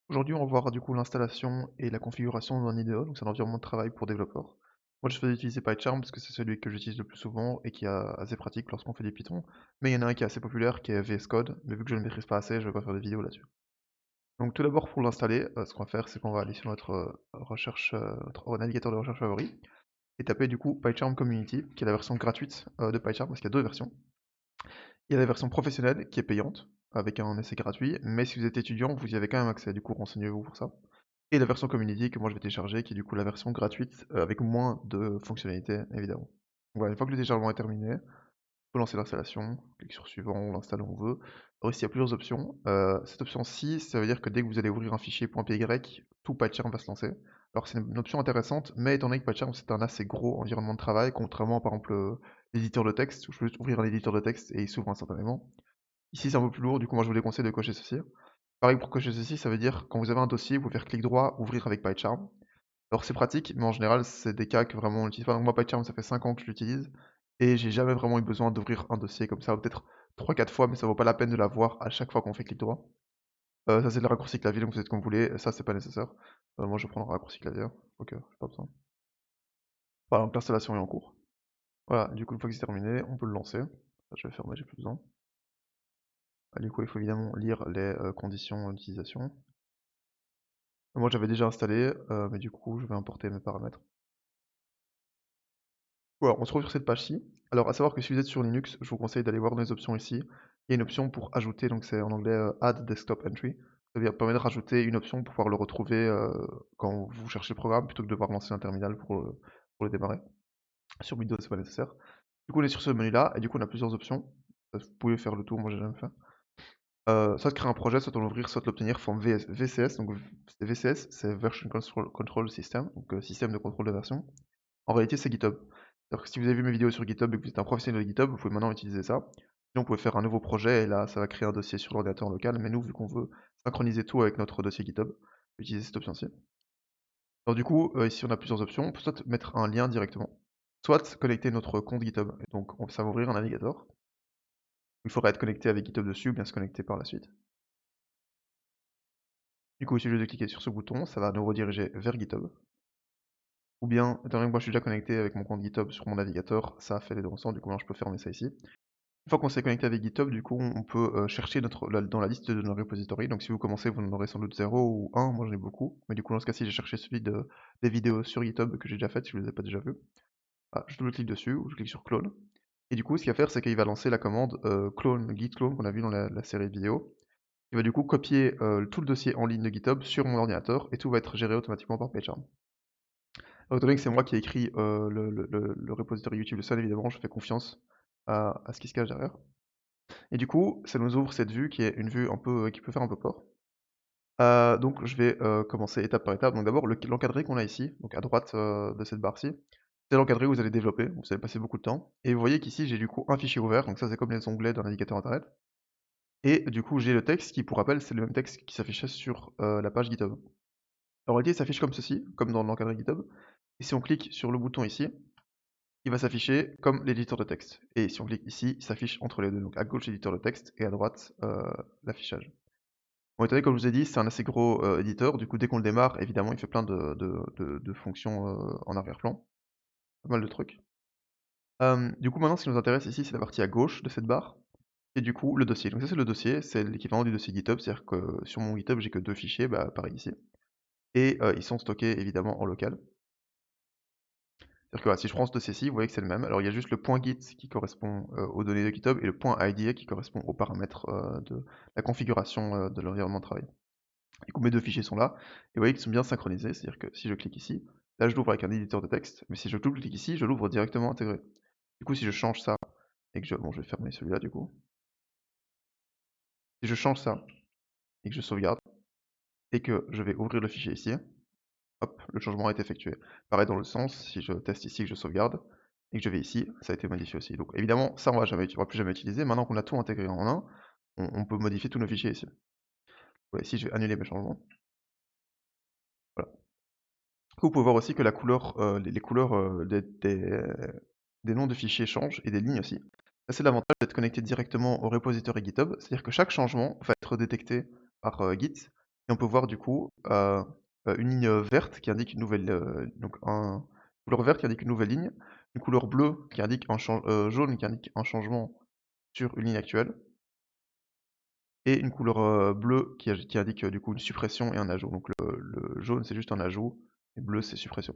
Aujourd'hui, on va voir du coup l'installation et la configuration d'un IDE, donc c'est un environnement de travail pour développeurs. Moi, je vais utiliser PyCharm parce que c'est celui que j'utilise le plus souvent et qui est assez pratique lorsqu'on fait du Python. Mais il y en a un qui est assez populaire qui est VS Code, mais vu que je ne le maîtrise pas assez, je vais pas faire de vidéo là-dessus. Donc tout d'abord pour l'installer, ce qu'on va faire, c'est qu'on va aller sur notre recherche, notre navigateur de recherche favori et taper du coup PyCharm Community, qui est la version gratuite de PyCharm parce qu'il y a deux versions. Il y a la version professionnelle qui est payante, avec un essai gratuit, mais si vous êtes étudiant, vous y avez quand même accès, du coup renseignez-vous pour ça. Et la version community que moi je vais télécharger, qui est du coup la version gratuite, avec moins de fonctionnalités évidemment. Voilà, une fois que le téléchargement est terminé, on peut lancer l'installation, on clique sur suivant, on l'installe où on veut. Alors ici il y a plusieurs options. Cette option-ci, ça veut dire que dès que vous allez ouvrir un fichier .py, tout PyCharm va se lancer. Alors c'est une option intéressante, mais étant donné que PyCharm c'est un assez gros environnement de travail, contrairement par exemple l'éditeur de texte, où je peux juste ouvrir un éditeur de texte et il s'ouvre instantanément. Ici c'est un peu plus lourd, du coup moi je vous déconseille de cocher ceci. Pareil pour cocher ceci, ça veut dire quand vous avez un dossier, vous pouvez faire clic droit, ouvrir avec PyCharm. Alors c'est pratique, mais en général c'est des cas que vraiment on n'utilise pas. Donc moi PyCharm ça fait 5 ans que je l'utilise, et j'ai jamais vraiment eu besoin d'ouvrir un dossier comme ça, ou peut-être 3-4 fois, mais ça vaut pas la peine de l'avoir à chaque fois qu'on fait clic droit. Ça c'est le raccourci clavier, donc vous faites comme vous voulez, ça c'est pas nécessaire. Moi je vais prendre le raccourci clavier, ok, j'ai pas besoin. Voilà, donc l'installation est en cours. Voilà, du coup une fois que c'est terminé, on peut le lancer. Je vais fermer, j'ai plus besoin. Du coup il faut évidemment lire les conditions d'utilisation. Moi j'avais déjà installé, mais du coup je vais importer mes paramètres. Voilà, on se retrouve sur cette page-ci. Alors à savoir que si vous êtes sur Linux, je vous conseille d'aller voir dans les options ici. Il y a une option pour ajouter, donc c'est en anglais Add Desktop Entry. Ça permet de rajouter une option pour pouvoir le retrouver quand vous cherchez le programme, plutôt que de devoir lancer un terminal pour le démarrer. Sur Windows, c'est pas nécessaire. Du coup on est sur ce menu-là, et du coup on a plusieurs options. Vous pouvez faire le tour, moi j'ai jamais fait. Soit créer un projet, soit en ouvrir, soit l'obtenir forme VCS. Donc VCS, c'est Version Control System, donc système de contrôle de version. En réalité, c'est GitHub. C'est-à-dire que si vous avez vu mes vidéos sur GitHub et que vous êtes un professionnel de GitHub, vous pouvez maintenant utiliser ça. Sinon, vous pouvez faire un nouveau projet et là, ça va créer un dossier sur l'ordinateur local. Mais nous, vu qu'on veut synchroniser tout avec notre dossier GitHub, on va utiliser cette option-ci. Alors du coup, ici, on a plusieurs options. On peut soit mettre un lien directement, soit connecter notre compte GitHub. Et donc, ça va ouvrir un navigateur. Il faudra être connecté avec GitHub dessus ou bien se connecter par la suite. Du coup, il suffit de cliquer sur ce bouton, ça va nous rediriger vers GitHub. Ou bien, étant donné que moi je suis déjà connecté avec mon compte GitHub sur mon navigateur, ça fait les deux ensemble, du coup maintenant je peux fermer ça ici. Une fois qu'on s'est connecté avec GitHub, du coup on peut chercher dans la liste de nos repositories. Donc si vous commencez, vous en aurez sans doute 0 ou 1, moi j'en ai beaucoup. Mais du coup dans ce cas-ci, j'ai cherché celui des vidéos sur GitHub que j'ai déjà faites, si je ne les ai pas déjà vues. Ah, je double-clique dessus, ou je clique sur clone. Et du coup ce qu'il va faire, c'est qu'il va lancer la commande clone, git clone qu'on a vu dans la série de vidéos. Il va du coup copier tout le dossier en ligne de GitHub sur mon ordinateur, et tout va être géré automatiquement par PyCharm. Étant donné que c'est moi qui ai écrit le repository YouTube, le seul évidemment, je fais confiance à ce qui se cache derrière. Et du coup, ça nous ouvre cette vue qui est une vue un peu qui peut faire un peu peur. Donc je vais commencer étape par étape. Donc d'abord l'encadré qu'on a ici, donc à droite de cette barre-ci, c'est l'encadré où vous allez développer, vous allez passer beaucoup de temps. Et vous voyez qu'ici j'ai du coup un fichier ouvert, donc ça c'est comme les onglets d'un navigateur internet. Et du coup j'ai le texte qui, pour rappel, c'est le même texte qui s'affichait sur la page GitHub. En réalité, il s'affiche comme ceci, comme dans l'encadré GitHub. Et si on clique sur le bouton ici, il va s'afficher comme l'éditeur de texte. Et si on clique ici, il s'affiche entre les deux. Donc à gauche l'éditeur de texte et à droite l'affichage. Bon, étant donné, comme je vous ai dit, c'est un assez gros éditeur. Du coup, dès qu'on le démarre, évidemment, il fait plein de fonctions en arrière-plan. Pas mal de trucs. Du coup, maintenant, ce qui nous intéresse ici, c'est la partie à gauche de cette barre. Et du coup, le dossier. Donc ça, c'est le dossier. C'est l'équivalent du dossier GitHub. C'est-à-dire que sur mon GitHub, j'ai que deux fichiers, bah, pareil ici. Et ils sont stockés, évidemment, en local. C'est-à-dire que voilà, si je prends ce dossier-ci, vous voyez que c'est le même. Alors il y a juste le point .git qui correspond aux données de GitHub et le point .ida qui correspond aux paramètres de la configuration de l'environnement de travail. Du coup, mes deux fichiers sont là, et vous voyez qu'ils sont bien synchronisés, c'est-à-dire que si je clique ici, là je l'ouvre avec un éditeur de texte, mais si je double-clique ici, je l'ouvre directement intégré. Du coup, si je change ça, et que je... Bon, je vais fermer celui-là du coup. Si je change ça, et que je sauvegarde, et que je vais ouvrir le fichier ici, hop, le changement est effectué. Pareil dans le sens, si je teste ici, que je sauvegarde, et que je vais ici, ça a été modifié aussi. Donc évidemment, ça on va plus jamais utiliser. Maintenant qu'on a tout intégré en un, on peut modifier tous nos fichiers ici. Ouais, ici, je vais annuler mes changements. Voilà. Vous pouvez voir aussi que la couleur, les couleurs des noms de fichiers changent, et des lignes aussi. Ça, c'est l'avantage d'être connecté directement au repository GitHub, c'est-à-dire que chaque changement va être détecté par Git, et on peut voir du coup, une ligne, verte qui indique une nouvelle, donc un couleur verte qui indique une nouvelle ligne, une couleur bleue qui indique un jaune qui indique un changement sur une ligne actuelle et une couleur, bleue qui indique, du coup une suppression et un ajout. Donc le jaune c'est juste un ajout et bleu c'est suppression.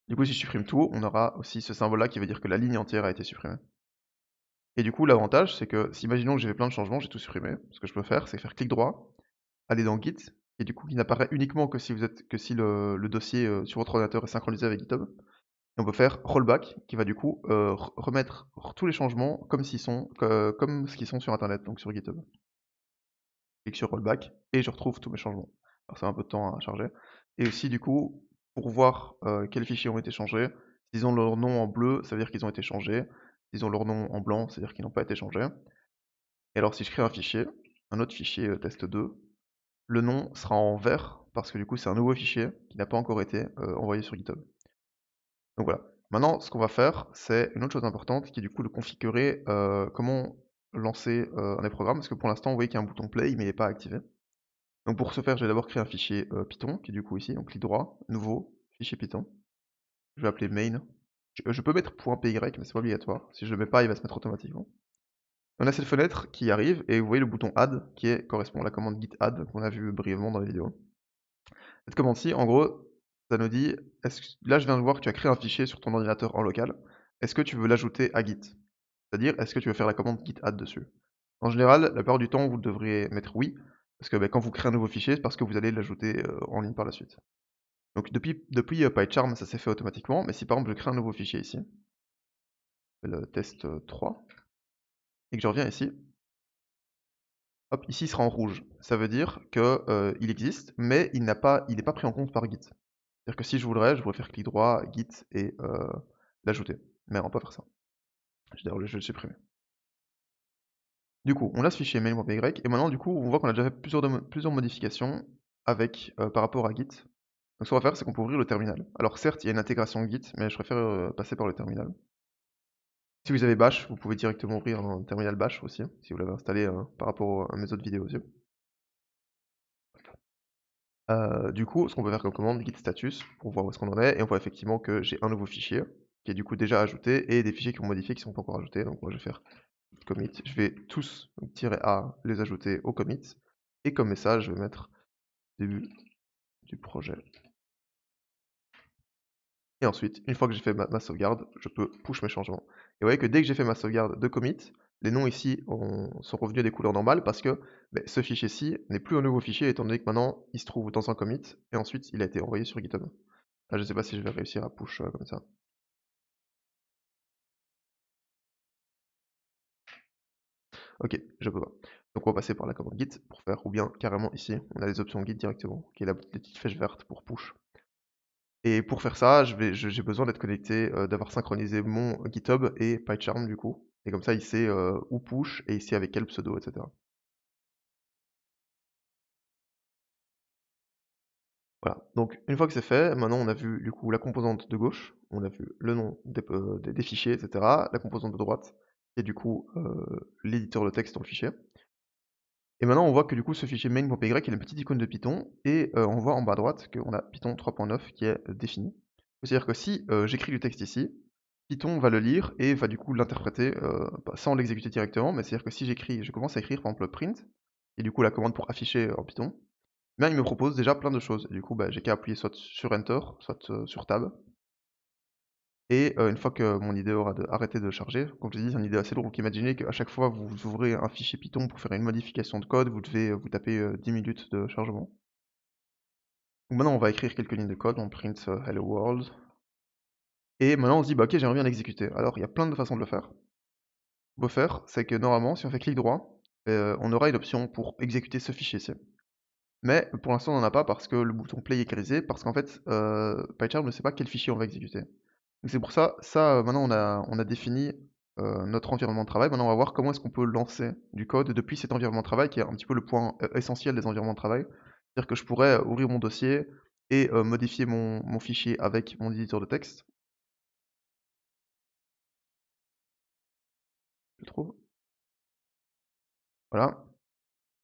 Du coup si je supprime tout, on aura aussi ce symbole-là qui veut dire que la ligne entière a été supprimée. Et du coup l'avantage c'est que si imaginons que j'ai fait plein de changements, j'ai tout supprimé, ce que je peux faire c'est faire clic droit, aller dans Git et du coup qui n'apparaît uniquement que si le dossier, sur votre ordinateur est synchronisé avec GitHub et on peut faire rollback qui va du coup, remettre tous les changements comme ce qu'ils sont sur internet, donc sur GitHub. Clique sur rollback et je retrouve tous mes changements. Alors ça met un peu de temps à charger et aussi du coup, pour voir, quels fichiers ont été changés, s'ils ont leur nom en bleu, ça veut dire qu'ils ont été changés, s'ils ont leur nom en blanc, c'est-à-dire qu'ils n'ont pas été changés et alors si je crée un fichier, un autre fichier, test2, le nom sera en vert parce que du coup c'est un nouveau fichier qui n'a pas encore été, envoyé sur GitHub. Donc voilà. Maintenant ce qu'on va faire, c'est une autre chose importante qui est du coup de configurer, comment lancer, un des programmes parce que pour l'instant vous voyez qu'il y a un bouton play mais il est pas activé. Donc pour ce faire, je vais d'abord créer un fichier, Python qui est du coup ici, donc clic droit, nouveau, fichier Python. Je vais appeler main. Je peux mettre .py mais c'est pas obligatoire. Si je le mets pas, il va se mettre automatiquement. On a cette fenêtre qui arrive et vous voyez le bouton add correspond à la commande git add qu'on a vu brièvement dans la vidéo. Cette commande-ci, en gros, ça nous dit, là je viens de voir que tu as créé un fichier sur ton ordinateur en local. Est-ce que tu veux l'ajouter à Git? C'est-à-dire, est-ce que tu veux faire la commande git add dessus? En général, la plupart du temps, vous devriez mettre oui, parce que quand vous créez un nouveau fichier, c'est parce que vous allez l'ajouter en ligne par la suite. Donc depuis PyCharm, ça s'est fait automatiquement, mais si par exemple je crée un nouveau fichier ici, le test 3, et que je reviens ici, hop, ici il sera en rouge. Ça veut dire que il existe, mais il n'est pas pris en compte par Git. C'est-à-dire que si je voudrais faire clic droit, Git et l'ajouter. Mais on va pas faire ça. D'ailleurs, je vais le supprimer. Du coup, on a ce fichier mail.py et maintenant du coup, on voit qu'on a déjà fait plusieurs modifications avec par rapport à Git. Donc ce qu'on va faire, c'est qu'on peut ouvrir le terminal. Alors certes, il y a une intégration Git, mais je préfère passer par le terminal. Si vous avez Bash, vous pouvez directement ouvrir un terminal Bash aussi, si vous l'avez installé par rapport à mes autres vidéos aussi. Du coup, ce qu'on peut faire comme commande, git status, pour voir où est-ce qu'on en est, et on voit effectivement que j'ai un nouveau fichier, qui est du coup déjà ajouté, et des fichiers qui ont modifié qui sont pas encore ajoutés. Donc moi je vais faire commit, je vais tous, donc -a, les ajouter au commit, et comme message, je vais mettre début du projet. Et ensuite, une fois que j'ai fait ma sauvegarde, je peux push mes changements. Et vous voyez que dès que j'ai fait ma sauvegarde de commit, les noms ici sont revenus à des couleurs normales parce que ce fichier-ci n'est plus un nouveau fichier étant donné que maintenant il se trouve dans un commit et ensuite il a été envoyé sur GitHub. Là, je sais pas si je vais réussir à push comme ça. Ok, je peux pas. Donc on va passer par la commande git pour faire, ou bien carrément ici, on a les options git directement, qui est la petite flèche verte pour push. Et pour faire ça, j'ai besoin d'être connecté, d'avoir synchronisé mon GitHub et PyCharm du coup. Et comme ça, il sait où push et il sait avec quel pseudo, etc. Voilà. Donc une fois que c'est fait, maintenant on a vu du coup la composante de gauche, on a vu le nom des fichiers, etc. La composante de droite, et du coup l'éditeur de texte dans le fichier. Et maintenant on voit que du coup ce fichier main.py il a une petite icône de Python et on voit en bas à droite qu'on a Python 3.9 qui est défini. C'est-à-dire que si j'écris du texte ici, Python va le lire et va du coup l'interpréter sans l'exécuter directement, mais c'est-à-dire que si je commence à écrire par exemple print, et du coup la commande pour afficher en Python, ben, il me propose déjà plein de choses. Et du coup, j'ai qu'à appuyer soit sur Enter, soit sur Tab. Et une fois que mon IDE aura arrêté de charger, comme je l'ai dit, c'est une idée assez lourde. Donc imaginez qu'à chaque fois vous ouvrez un fichier Python pour faire une modification de code, vous devez vous taper 10 minutes de chargement. Donc maintenant on va écrire quelques lignes de code, on print Hello World. Et maintenant on se dit bah ok j'aimerais bien l'exécuter. Alors il y a plein de façons de le faire. Ce qu'on peut faire, c'est que normalement si on fait clic droit, on aura une option pour exécuter ce fichier-ci. Mais pour l'instant on n'en a pas parce que le bouton play est grisé, parce qu'en fait PyCharm ne sait pas quel fichier on va exécuter. Donc c'est pour ça, maintenant on a défini notre environnement de travail. Maintenant on va voir comment est-ce qu'on peut lancer du code depuis cet environnement de travail qui est un petit peu le point essentiel des environnements de travail. C'est-à-dire que je pourrais ouvrir mon dossier et modifier mon fichier avec mon éditeur de texte, je trouve. Voilà.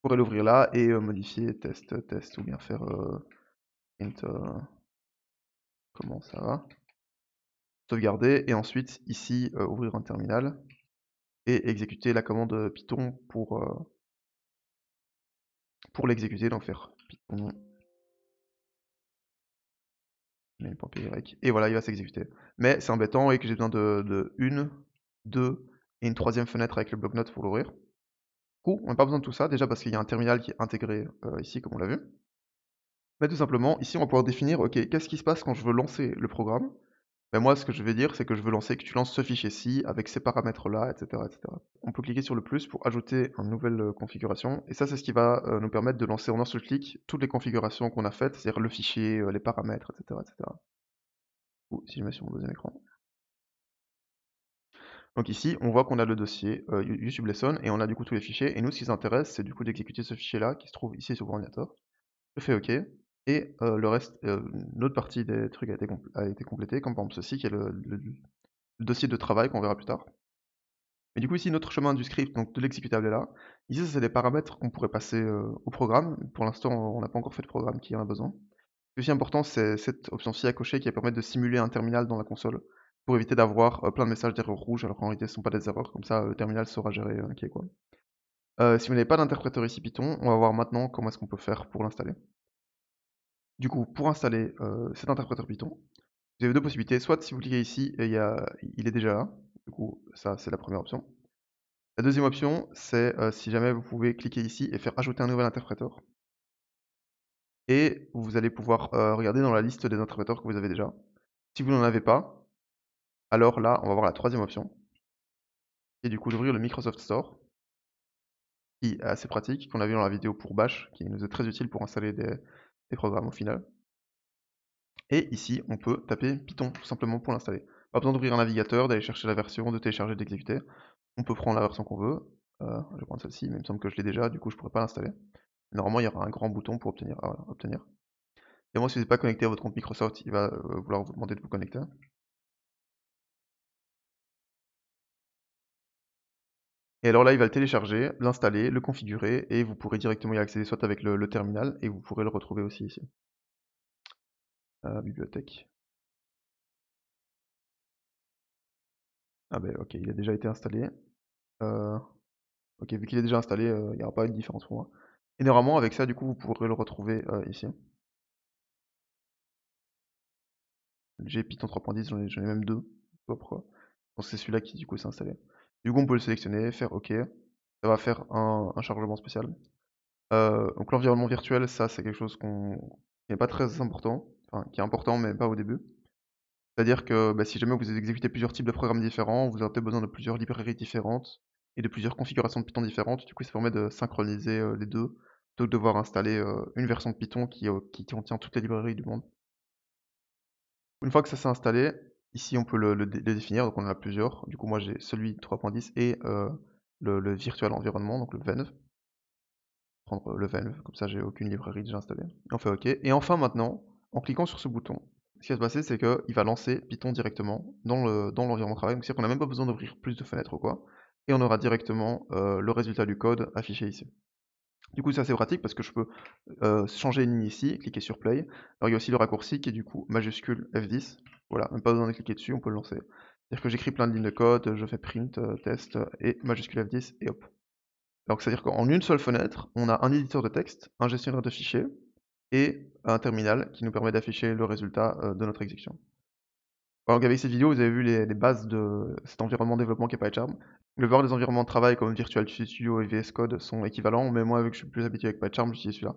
pourrez l'ouvrir là et modifier test ou bien faire print comment ça va? Sauvegarder et ensuite ici, ouvrir un terminal et exécuter la commande, Python pour l'exécuter, donc faire python mail.py et voilà, il va s'exécuter. Mais c'est embêtant et que j'ai besoin de 1, 2 et une troisième fenêtre avec le bloc-notes pour l'ouvrir. Du coup, on n'a pas besoin de tout ça, déjà parce qu'il y a un terminal qui est intégré, ici comme on l'a vu. Mais tout simplement, ici on va pouvoir définir, OK, qu'est-ce qui se passe quand je veux lancer le programme? Ben moi, ce que je vais dire, c'est que je veux lancer que tu lances ce fichier-ci avec ces paramètres-là, et cetera, et cetera. On peut cliquer sur le plus pour ajouter une nouvelle, configuration et ça, c'est ce qui va, nous permettre de lancer en un seul clic toutes les configurations qu'on a faites, c'est-à-dire le fichier, les paramètres, et cetera, et cetera. Ou si je mets sur mon deuxième écran. Donc ici, on voit qu'on a le dossier, YouTube Lesson et on a du coup tous les fichiers et nous, ce qui nous intéresse, c'est du coup d'exécuter ce fichier-là qui se trouve ici sur l'ordinateur. Je fais OK et le reste, une autre partie des trucs a été complétée, comme par exemple ceci qui est le dossier de travail qu'on verra plus tard. Mais du coup ici notre chemin du script, donc de l'exécutable est là. Ici ça c'est des paramètres qu'on pourrait passer, au programme. Pour l'instant on n'a pas encore fait de programme qui en a besoin. Ce qui est aussi important c'est cette option-ci à cocher qui va permettre de simuler un terminal dans la console, pour éviter d'avoir, plein de messages d'erreurs rouges alors qu'en réalité ce ne sont pas des erreurs, comme ça, le terminal saura gérer, qui est quoi. Si vous n'avez pas d'interpréteur ici Python, on va voir maintenant comment est-ce qu'on peut faire pour l'installer. Du coup, pour installer, cet interpréteur Python, vous avez 2 possibilités, soit si vous cliquez ici et il est déjà là, du coup ça c'est la première option. La deuxième option, c'est, si jamais vous pouvez cliquer ici et faire ajouter un nouvel interpréteur et vous allez pouvoir, regarder dans la liste des interpréteurs que vous avez déjà. Si vous n'en avez pas, alors là, on va voir la troisième option et du coup d'ouvrir le Microsoft Store, qui est assez pratique, qu'on a vu dans la vidéo pour Bash, qui nous est très utile pour installer des programmes au final. Et ici, on peut taper Python tout simplement pour l'installer. Pas besoin d'ouvrir un navigateur, d'aller chercher la version, de télécharger, d'exécuter. On peut prendre la version qu'on veut. Je vais prendre celle-ci, mais il me semble que je l'ai déjà, du coup je pourrais pas l'installer. Normalement, il y aura un grand bouton pour obtenir. Ah voilà, obtenir. Et moi, si vous n'êtes pas connecté à votre compte Microsoft, il va vouloir vous demander de vous connecter. Et alors là, il va le télécharger, l'installer, le configurer, et vous pourrez directement y accéder soit avec le terminal, et vous pourrez le retrouver aussi ici. Bibliothèque. Ah ben ok, il a déjà été installé. Euh, ok, vu qu'il est déjà installé, il n'y aura pas une différence pour moi. Et normalement, avec ça, du coup, vous pourrez le retrouver ici. J'ai Python 3.10, j'en ai même deux. Je sais pas pourquoi. Je pense que c'est celui-là qui du coup s'est installé. Du coup, on peut le sélectionner, faire OK. Ça va faire un chargement spécial. Donc l'environnement virtuel, ça c'est quelque chose qui n'est pas très important, enfin qui est important mais pas au début. C'est-à-dire que bah, si jamais vous exécutez plusieurs types de programmes différents, vous aurez peut-être besoin de plusieurs librairies différentes et de plusieurs configurations de Python différentes. Du coup, ça permet de synchroniser les deux, plutôt que de devoir installer une version de Python qui contient toutes les librairies du monde. Une fois que ça s'est installé, ici on peut le définir, donc on en a plusieurs. Du coup moi j'ai celui 3.10 et le virtual environnement, donc le venv. Prendre le venv, comme ça j'ai aucune librairie déjà installée. Et on fait OK. Et enfin maintenant, en cliquant sur ce bouton, ce qui va se passer c'est qu'il va lancer Python directement dans l'environnement de travail. Donc c'est-à-dire qu'on n'a même pas besoin d'ouvrir plus de fenêtres ou quoi. Et on aura directement le résultat du code affiché ici. Du coup, c'est assez pratique parce que je peux changer une ligne ici, cliquer sur play. Alors il y a aussi le raccourci qui est du coup majuscule F10. Voilà, même pas besoin de cliquer dessus, on peut le lancer. C'est-à-dire que j'écris plein de lignes de code, je fais print, test et majuscule F10 et hop. Donc c'est-à-dire qu'en une seule fenêtre, on a un éditeur de texte, un gestionnaire de fichiers et un terminal qui nous permet d'afficher le résultat de notre exécution. Donc avec cette vidéo, vous avez vu les bases de cet environnement de développement qui est PyCharm. La plupart des environnements de travail comme Virtual Studio et VS Code sont équivalents, mais moi, vu que je suis plus habitué avec PyCharm, j'utilise celui-là.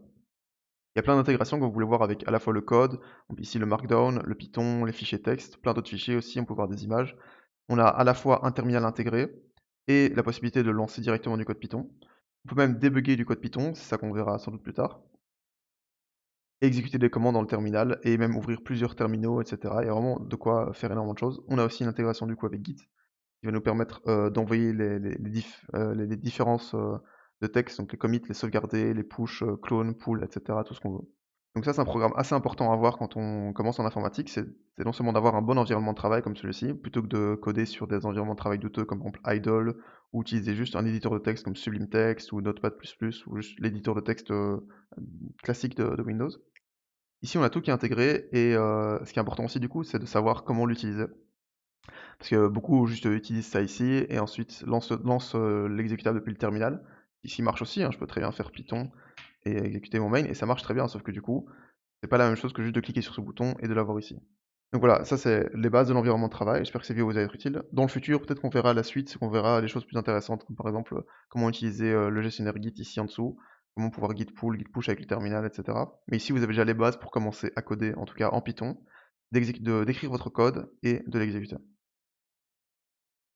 Il y a plein d'intégrations que vous pouvez voir avec à la fois le code, donc ici le Markdown, le Python, les fichiers texte, plein d'autres fichiers aussi, on peut voir des images. On a à la fois un terminal intégré et la possibilité de lancer directement du code Python. On peut même débugger du code Python, c'est ça qu'on verra sans doute plus tard. Et exécuter des commandes dans le terminal et même ouvrir plusieurs terminaux, etc. Il y a vraiment de quoi faire énormément de choses. On a aussi une intégration du coup avec Git qui va nous permettre d'envoyer les différences de texte, donc les commits, les sauvegarder, les push, clone, pull, etc. Tout ce qu'on veut. Donc ça, c'est un programme assez important à avoir quand on commence en informatique, c'est non seulement d'avoir un bon environnement de travail comme celui-ci, plutôt que de coder sur des environnements de travail douteux comme par exemple Idle, ou utiliser juste un éditeur de texte comme Sublime Text ou Notepad++, ou juste l'éditeur de texte, classique de Windows. Ici, on a tout qui est intégré et ce qui est important aussi du coup, c'est de savoir comment l'utiliser. Parce que beaucoup juste utilisent ça ici et ensuite lancent l'exécutable depuis le terminal. Ici marche aussi, hein, je peux très bien faire Python et exécuter mon main et ça marche très bien, sauf que du coup, c'est pas la même chose que juste de cliquer sur ce bouton et de l'avoir ici. Donc voilà, ça c'est les bases de l'environnement de travail. J'espère que ces vidéos vous a être utile. Dans le futur, peut-être qu'on verra la suite, c'est qu'on verra les choses plus intéressantes, comme par exemple, comment utiliser, le gestionnaire Git ici en dessous, comment pouvoir git pull, git push avec le terminal, et cetera. Mais ici, vous avez déjà les bases pour commencer à coder, en tout cas en Python, d'écrire votre code et de l'exécuter.